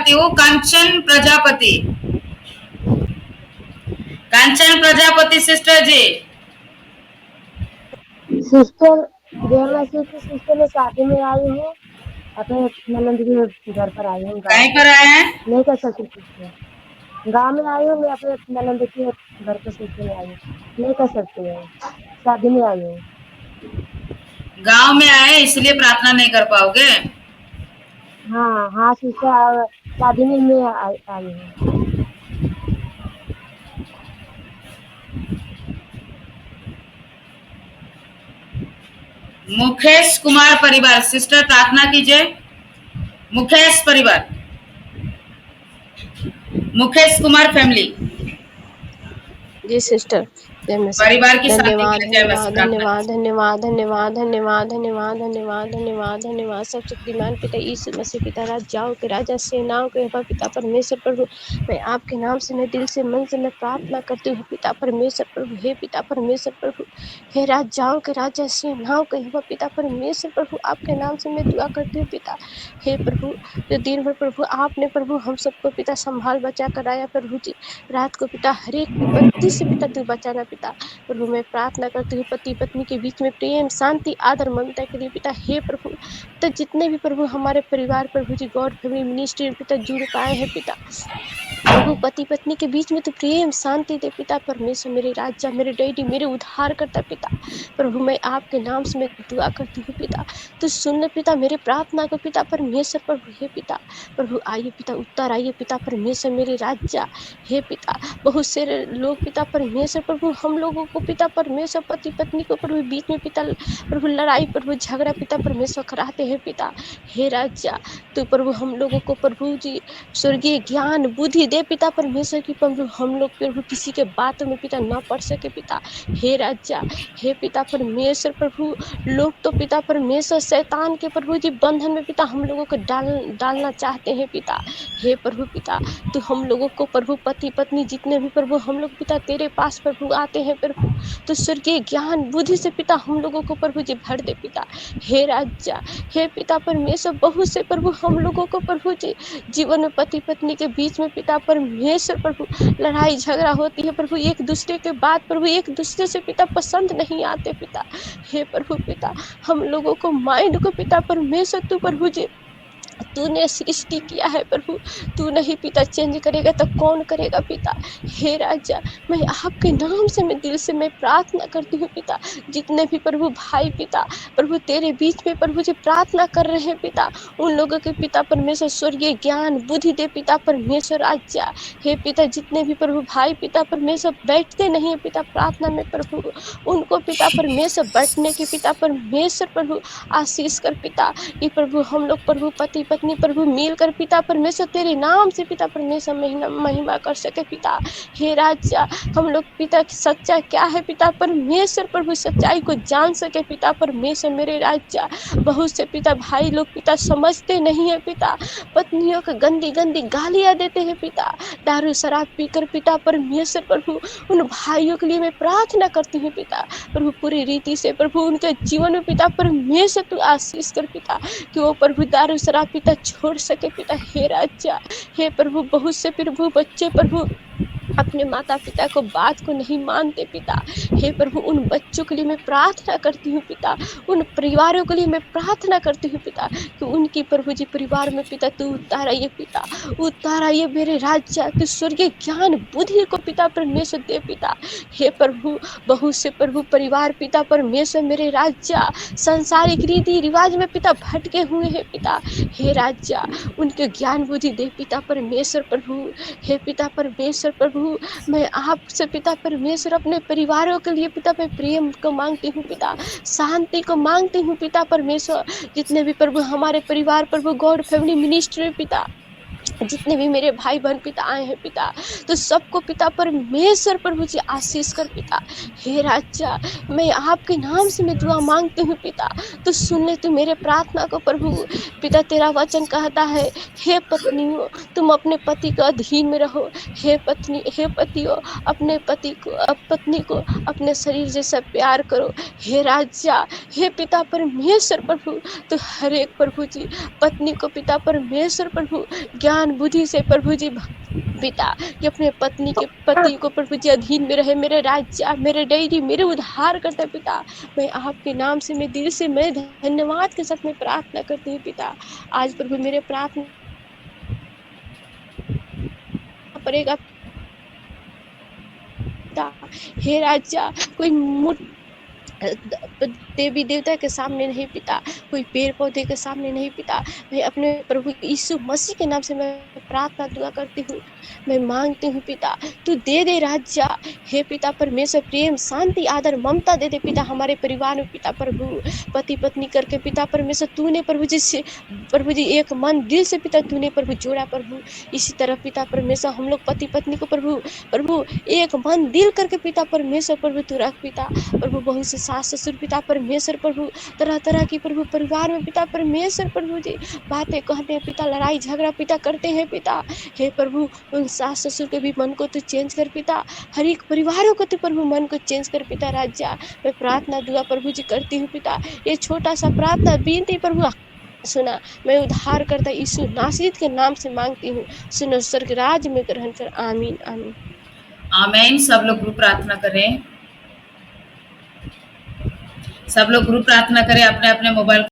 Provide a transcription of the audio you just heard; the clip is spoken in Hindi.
चाहती हूँ कंचन प्रजापति। कंचन प्रजापति सिस्टर जी। सिस्टर जय मासी की सिस्टर, मैं शादी में आई हूँ, अपने ननद के घर पर आई हूँ, गाँव कहीं में पर आए हैं? नहीं कर सकती सिस्टर। गाँव में आई हूँ, मैं अपने ननद के घर पर सिस्टर में आई हूँ, नहीं कर सकती हूँ, शादी में आई हूँ। गांव में आए इसलिए प्रार्थना नहीं कर पाओगे? हाँ हाँ सिस्टर, शादी में मैं आई हूँ। मुकेश कुमार परिवार, सिस्टर प्रार्थना कीजिए। मुकेश परिवार, मुकेश कुमार फैमिली जी सिस्टर, जय मसीह। परिवार की शादी के धन्यवाद लिए जय मसीह धन्यवाद प्रार्थना धन्यवाद कीजिए। धन्यवाद धन्यवाद धन्यवाद धन्यवाद धन्यवाद धन्यवाद धन्यवाद सब शक्तिमान पिता यीशु मसीह पिता राजाओं के राजा सेनाओं के यहोवा पिता परमेश्वर प्रभु, मैं आपके नाम से, मैं दिल से मन से मैं प्रार्थना करती हूँ पिता परमेश्वर प्रभु। हे पिता परमेश्वर प्रभु, हे राजाओं के राजा सेनाओं के यहोवा पिता परमेश्वर प्रभु, आपके नाम से मैं दुआ करती हूँ पिता। हे प्रभु, जो दिन भर प्रभु आपने प्रभु हम सबको पिता संभाल बचा कर आया प्रभु जी, रात को पिता हर एक विपत्ति से पिता तू बचाना पिता प्रभु। मैं प्रार्थना करती हूँ पति पत्नी के बीच में प्रेम शांति आदर ममता के लिए पिता। हे प्रभु, तो जितने भी प्रभु हमारे परिवार प्रभु जी गॉड फैमिली मिनिस्ट्री पिता जुड़ पाए हैं पिता प्रभु, पति पत्नी के बीच में तो प्रेम शांति दे पिता परमेश्वर। मेरे राजा, मेरे डैडी, मेरे उद्धार करता पिता प्रभु, मैं आपके नाम से मैं दुआ करती हूँ पिता। तो सुन ले पिता मेरे प्रार्थना को पिता परमेश्वर प्रभु। हे पिता प्रभु, आइए पिता, उत्तर आइए पिता परमेश्वर। मेरे राजा हे पिता, बहुत से लोग पिता परमेश्वर प्रभु हम लोगों को पिता परमेश्वर पति पत्नी को प्रभु बीच में पिता प्रभु लड़ाई प्रभु झगड़ा पिता परमेश्वर कराते हैं पिता। हे राजा, तो प्रभु हम लोगों को प्रभु जी स्वर्गीय ज्ञान बुद्धि दे पिता परमेश्वर की प्रभु, हम लोग प्रभु किसी के बातों में पिता न पड़ सके पिता। हे राजा, हे पिता परमेश्वर प्रभु, लोग तो पिता परमेश्वर शैतान के प्रभु जी बंधन में पिता हम लोगों को डालना चाहते हैं पिता। हे प्रभु पिता, तो हम लोगों को प्रभु पति पत्नी जितने भी प्रभु हम लोग पिता तेरे पास प्रभु आते हैं प्रभु, तो स्वर्गीय ज्ञान बुद्धि से पिता हम लोगों को प्रभु जी भर दे पिता। हे राजा, हे पिता परमेश्वर, बहुत से प्रभु हम लोगों को प्रभु जी जीवन में पति पत्नी के बीच में पिता परमेश्वर प्रभु लड़ाई झगड़ा होती है प्रभु, एक दूसरे के बात प्रभु एक दूसरे से पिता पसंद नहीं आते पिता। हे प्रभु पिता, हम लोगों को माइंड को पिता परमेश्वर तू प्रभु जी तूने सृष्टि किया है प्रभु, तू नहीं पिता चेंज करेगा तो कौन करेगा पिता। हे राजा, मैं आपके नाम से मैं दिल से मैं प्रार्थना करती हूँ पिता, जितने भी प्रभु भाई पिता प्रभु तेरे बीच में प्रभु जी प्रार्थना कर रहे हैं पिता, उन लोगों के पिता परमेश्वर स्वर्गीय ज्ञान बुद्धि दे पिता परमेश्वर राजा। हे पिता, जितने भी प्रभु भाई पिता परमेश्वर बैठते नहीं है पिता प्रार्थना में प्रभु, उनको पिता परमेश्वर बैठने के पिता परमेश्वर प्रभु आशीष कर पिता। कि प्रभु हम लोग प्रभु पति पत्नी प्रभु मिलकर पिता परमेश्वर तेरे नाम से पिता परमेश्वर महिमा कर सके पिता। हे राजा, हम लोग पिता की सच्चा क्या है पिता परमेश्वर प्रभु सच्चाई को जान सके पिता परमेश्वर। मेरे राजा, बहुत से पिता भाई लोग पिता समझते नहीं है पिता, पत्नियों को गंदी गंदी गालियां देते हैं पिता, दारू शराब पीकर पिता परमेश्वर प्रभु। उन भाइयों के लिए मैं प्रार्थना करती हूँ पिता प्रभु, पूरी रीति से प्रभु उनके जीवन में पिता परमेश्वर तू आशीष कर पिता, कि वो प्रभु दारू शराब पिता छोड़ सके पिता। हे राजा, हे प्रभु, बहुत से प्रभु बच्चे प्रभु अपने माता पिता को बात को नहीं मानते पिता। हे प्रभु, उन बच्चों के लिए मैं प्रार्थना करती हूँ पिता, उन परिवारों के लिए मैं प्रार्थना करती हूँ पिता, कि उनकी प्रभु जी परिवार में पिता तू उतार आइए पिता, उतार आइए मेरे राजा, तू स्वर्गीय ज्ञान बुद्धि को पिता परमेश्वर दे पिता। हे प्रभु, बहुत से प्रभु परिवार पिता परमेश्वर मेरे राजा संसारिक रीति रिवाज में पिता भटके हुए हैं पिता। हे राजा, उनके ज्ञान बुद्धि दे पिता परमेश्वर प्रभु। हे पिता परमेश्वर प्रभु, मैं आपसे पिता परमेश्वर अपने परिवारों के लिए पिता मैं प्रेम को मांगती हूँ पिता, शांति को मांगती हूँ पिता परमेश्वर। जितने भी प्रभु हमारे परिवार प्रभु गॉड फैमिली मिनिस्ट्री पिता, जितने भी मेरे भाई बहन पिता आए हैं पिता, तो सबको पिता परमेश्वर प्रभु जी आशीष कर पिता। हे राजा, मैं आपके नाम से मैं दुआ मांगती हूँ पिता, तो सुन ले तू मेरे प्रार्थना को प्रभु पिता। तेरा वचन कहता है, हे पत्नियों तुम अपने पति के अधीन में रहो। हे पत्नी, हे पतियों अपने पति को पत्नी को अपने शरीर जैसा प्यार करो। हे राजा, हे पिता परमेश्वर प्रभु, तो हर एक प्रभु जी पत्नी को पिता परमेश्वर प्रभु ज्ञान ज्ञान बुद्धि से प्रभु जी पिता कि अपने पत्नी के पति को प्रभु जी अधीन में रहे, मेरे राज्य, मेरे डेयरी, मेरे उद्धार करते पिता। मैं आपके नाम से, मैं दिल से, मैं धन्यवाद के साथ मैं प्रार्थना करती हूँ पिता। आज प्रभु मेरे प्रार्थना पड़ेगा पिता। हे राजा, कोई देवी देवता के सामने नहीं पिता, कोई पेड़ पौधे के सामने नहीं पिता। मैं अपने प्रभु यीशु मसीह के नाम से मैं प्रार्थना दुआ करती हूँ, मैं मांगती हूँ पिता, तू दे दे राजा। हे पिता परमेश्वर, प्रेम, शांति, आदर, ममता दे दे पिता हमारे परिवार में पिता। प्रभु पति पत्नी करके पिता परमेश्वर तूने प्रभु जी से, प्रभु जी एक मन दिल से पिता तूने प्रभु जोड़ा प्रभु। इसी तरह पिता परमेश्वर हम लोग पति पत्नी को प्रभु एक मन दिल करके पिता परमेश्वर प्रभु तू रख पिता। प्रभु बहुत से सास ससुर पिता परमेश्वर प्रभु तरह तरह की प्रभु परिवार में पिता परमेश्वर प्रभु जी बातें कहते हैं पिता, लड़ाई झगड़ा पिता करते हैं पिता। हे प्रभु उन सास ससुर के भी मन को तू चेंज कर पिता, हर एक परिवारों को तू प्रभु मन को चेंज कर पिता। राजा मैं प्रार्थना दुआ प्रभु जी करती हूँ पिता, ये छोटा सा प्रार्थना विनती प्रभु सुना, मैं उद्धार करता यीशु नासरीत के नाम से मांगती हूँ, सुनो स्वर्ग राज में ग्रहण कर। आमीन आमीन आमीन। सब लोग ग्रुप प्रार्थना करें, सब लोग ग्रुप प्रार्थना करें, अपने अपने मोबाइल